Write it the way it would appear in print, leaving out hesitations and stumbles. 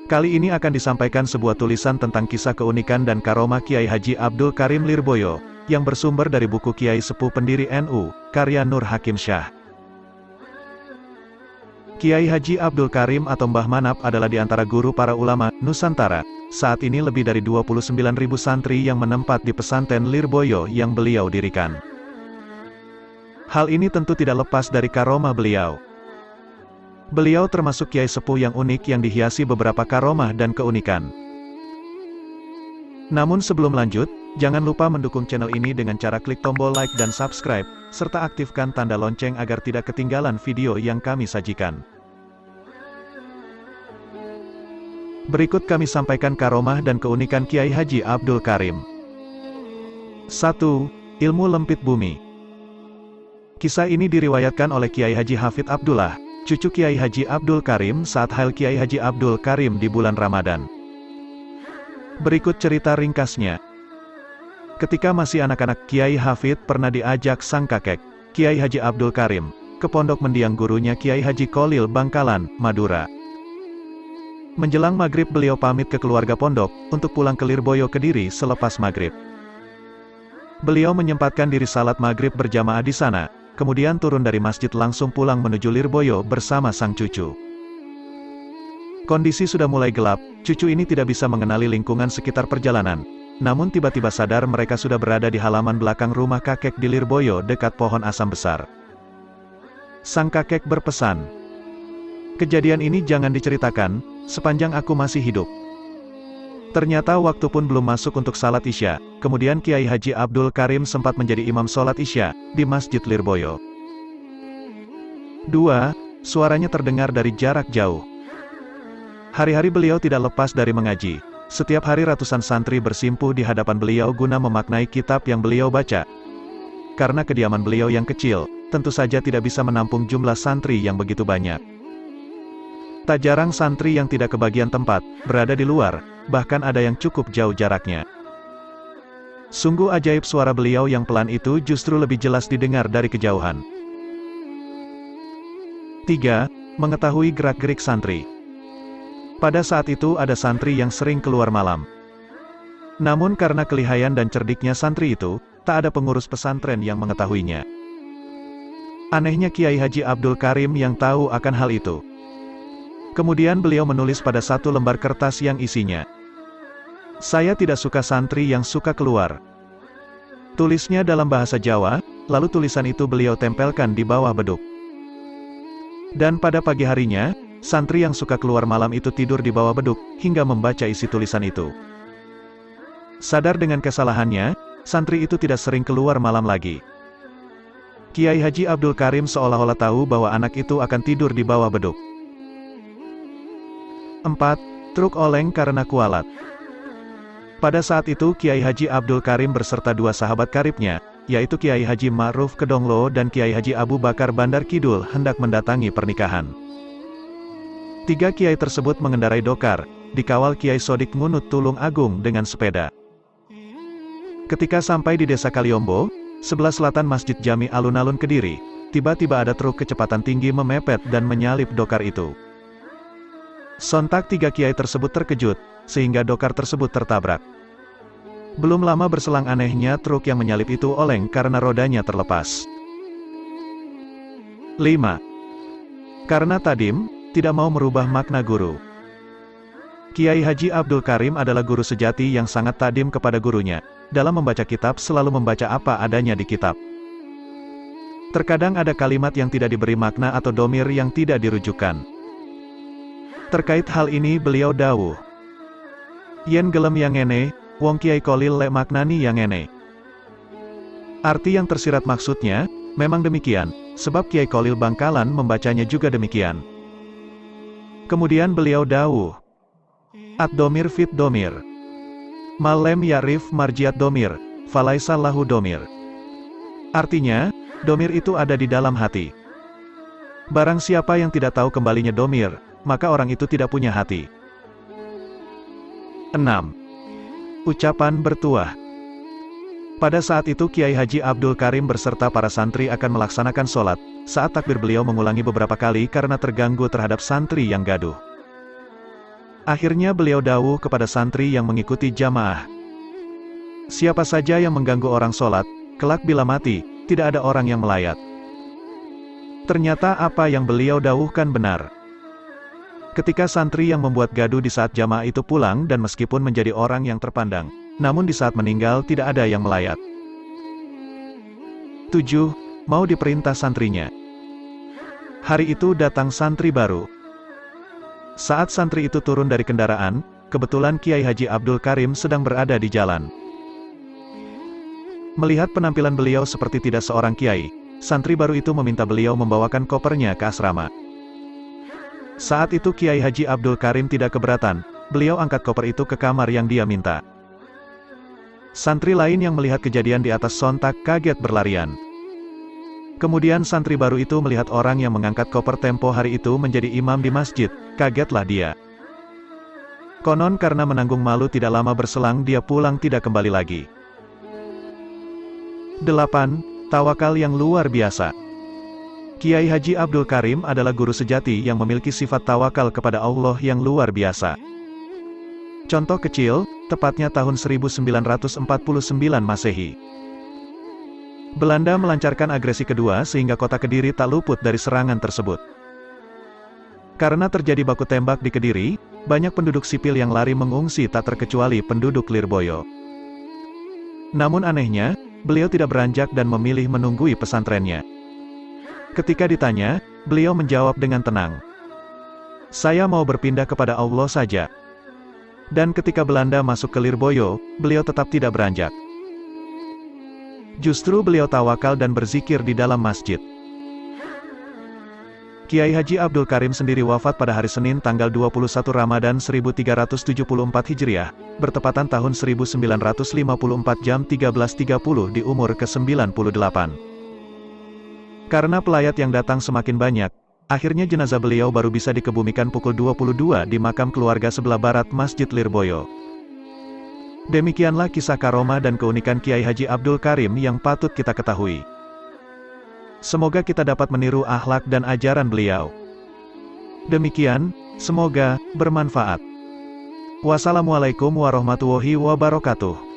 Kali ini akan disampaikan sebuah tulisan tentang kisah keunikan dan karomah Kiai Haji Abdul Karim Lirboyo, yang bersumber dari buku Kiai Sepuh Pendiri NU, karya Nur Hakim Syah. Kiai Haji Abdul Karim atau Mbah Manap adalah di antara guru para ulama Nusantara. Saat ini lebih dari 29.000 santri yang menempat di pesantren Lirboyo yang beliau dirikan. Hal ini tentu tidak lepas dari karomah beliau. Beliau termasuk kiai sepuh yang unik yang dihiasi beberapa karomah dan keunikan. Namun sebelum lanjut, jangan lupa mendukung channel ini dengan cara klik tombol like dan subscribe, serta aktifkan tanda lonceng agar tidak ketinggalan video yang kami sajikan. Berikut kami sampaikan karomah dan keunikan Kiai Haji Abdul Karim. 1. Ilmu lempit bumi. Kisah ini diriwayatkan oleh Kiai Haji Hafid Abdullah, cucu Kiai Haji Abdul Karim saat hail Kiai Haji Abdul Karim di bulan Ramadan. Berikut cerita ringkasnya. Ketika masih anak-anak, Kiai Hafid pernah diajak sang kakek, Kiai Haji Abdul Karim, ke pondok mendiang gurunya Kiai Haji Kolil Bangkalan, Madura. Menjelang maghrib beliau pamit ke keluarga pondok, untuk pulang ke Lirboyo Kediri selepas maghrib. Beliau menyempatkan diri salat maghrib berjamaah di sana, kemudian turun dari masjid langsung pulang menuju Lirboyo bersama sang cucu. Kondisi sudah mulai gelap, cucu ini tidak bisa mengenali lingkungan sekitar perjalanan. Namun tiba-tiba sadar mereka sudah berada di halaman belakang rumah kakek di Lirboyo dekat pohon asam besar. Sang kakek berpesan, "Kejadian ini jangan diceritakan, sepanjang aku masih hidup." Ternyata waktu pun belum masuk untuk salat Isya, kemudian Kiai Haji Abdul Karim sempat menjadi imam salat Isya, di Masjid Lirboyo. 2. Suaranya terdengar dari jarak jauh. Hari-hari beliau tidak lepas dari mengaji. Setiap hari ratusan santri bersimpuh di hadapan beliau guna memaknai kitab yang beliau baca. Karena kediaman beliau yang kecil, tentu saja tidak bisa menampung jumlah santri yang begitu banyak. Tak jarang santri yang tidak kebagian tempat, berada di luar, bahkan ada yang cukup jauh jaraknya. Sungguh ajaib suara beliau yang pelan itu justru lebih jelas didengar dari kejauhan. 3. Mengetahui gerak-gerik santri. Pada saat itu ada santri yang sering keluar malam. Namun karena kelihayan dan cerdiknya santri itu, tak ada pengurus pesantren yang mengetahuinya. Anehnya Kiai Haji Abdul Karim yang tahu akan hal itu. Kemudian beliau menulis pada satu lembar kertas yang isinya, "Saya tidak suka santri yang suka keluar." Tulisnya dalam bahasa Jawa, lalu tulisan itu beliau tempelkan di bawah beduk. Dan pada pagi harinya, santri yang suka keluar malam itu tidur di bawah beduk, hingga membaca isi tulisan itu. Sadar dengan kesalahannya, santri itu tidak sering keluar malam lagi. Kiai Haji Abdul Karim seolah-olah tahu bahwa anak itu akan tidur di bawah beduk. 4. Truk oleng karena kualat. Pada saat itu Kiai Haji Abdul Karim beserta dua sahabat karibnya, yaitu Kiai Haji Ma'ruf Kedonglo dan Kiai Haji Abu Bakar Bandar Kidul hendak mendatangi pernikahan. 3 kiai tersebut mengendarai dokar, dikawal Kiai Sodik Ngunut Tulung Agung dengan sepeda. Ketika sampai di desa Kaliombo, sebelah selatan Masjid Jami Alun-Alun Kediri, tiba-tiba ada truk kecepatan tinggi memepet dan menyalip dokar itu. Sontak 3 kiai tersebut terkejut, sehingga dokar tersebut tertabrak. Belum lama berselang anehnya truk yang menyalip itu oleng karena rodanya terlepas. 5. Karena tadim, tidak mau merubah makna guru. Kiai Haji Abdul Karim adalah guru sejati yang sangat tadim kepada gurunya. Dalam membaca kitab selalu membaca apa adanya di kitab. Terkadang ada kalimat yang tidak diberi makna atau domir yang tidak dirujukkan. Terkait hal ini beliau dawuh, "Yen gelem yang ngene, wong Kiai Kolil lek maknani yang ngene." Arti yang tersirat maksudnya, memang demikian, sebab Kiai Kolil Bangkalan membacanya juga demikian. Kemudian beliau dawuh, "Ad-domir fit domir. Malem yarif marjiat domir, falaisa lahu domir." Artinya, domir itu ada di dalam hati. Barang siapa yang tidak tahu kembalinya domir, maka orang itu tidak punya hati. 6. Ucapan bertuah. Pada saat itu Kiai Haji Abdul Karim beserta para santri akan melaksanakan sholat. Saat takbir beliau mengulangi beberapa kali karena terganggu terhadap santri yang gaduh. Akhirnya beliau dawuh kepada santri yang mengikuti jamaah. Siapa saja yang mengganggu orang sholat, kelak bila mati, tidak ada orang yang melayat. Ternyata apa yang beliau dawuhkan benar. Ketika santri yang membuat gaduh di saat jamaah itu pulang dan meskipun menjadi orang yang terpandang, namun di saat meninggal tidak ada yang melayat. 7. Mau diperintah santrinya. Hari itu datang santri baru. Saat santri itu turun dari kendaraan, kebetulan Kiai Haji Abdul Karim sedang berada di jalan. Melihat penampilan beliau seperti tidak seorang kiai, santri baru itu meminta beliau membawakan kopernya ke asrama. Saat itu Kiai Haji Abdul Karim tidak keberatan, beliau angkat koper itu ke kamar yang dia minta. Santri lain yang melihat kejadian di atas sontak kaget berlarian. Kemudian santri baru itu melihat orang yang mengangkat koper tempo hari itu menjadi imam di masjid, kagetlah dia. Konon karena menanggung malu tidak lama berselang dia pulang tidak kembali lagi. 8. Tawakal yang luar biasa. Kiai Haji Abdul Karim adalah guru sejati yang memiliki sifat tawakal kepada Allah yang luar biasa. Contoh kecil, tepatnya tahun 1949 Masehi. Belanda melancarkan agresi kedua sehingga kota Kediri tak luput dari serangan tersebut. Karena terjadi baku tembak di Kediri, banyak penduduk sipil yang lari mengungsi tak terkecuali penduduk Lirboyo. Namun anehnya, beliau tidak beranjak dan memilih menunggui pesantrennya. Ketika ditanya, beliau menjawab dengan tenang, "Saya mau berpindah kepada Allah saja." Dan ketika Belanda masuk ke Lirboyo, beliau tetap tidak beranjak. Justru beliau tawakal dan berzikir di dalam masjid. Kiai Haji Abdul Karim sendiri wafat pada hari Senin tanggal 21 Ramadan 1374 Hijriah, bertepatan tahun 1954 jam 13.30 di umur ke-98. Karena pelayat yang datang semakin banyak, akhirnya jenazah beliau baru bisa dikebumikan pukul 22 di makam keluarga sebelah barat Masjid Lirboyo. Demikianlah kisah karomah dan keunikan Kiai Haji Abdul Karim yang patut kita ketahui. Semoga kita dapat meniru akhlak dan ajaran beliau. Demikian, semoga bermanfaat. Wassalamualaikum warahmatullahi wabarakatuh.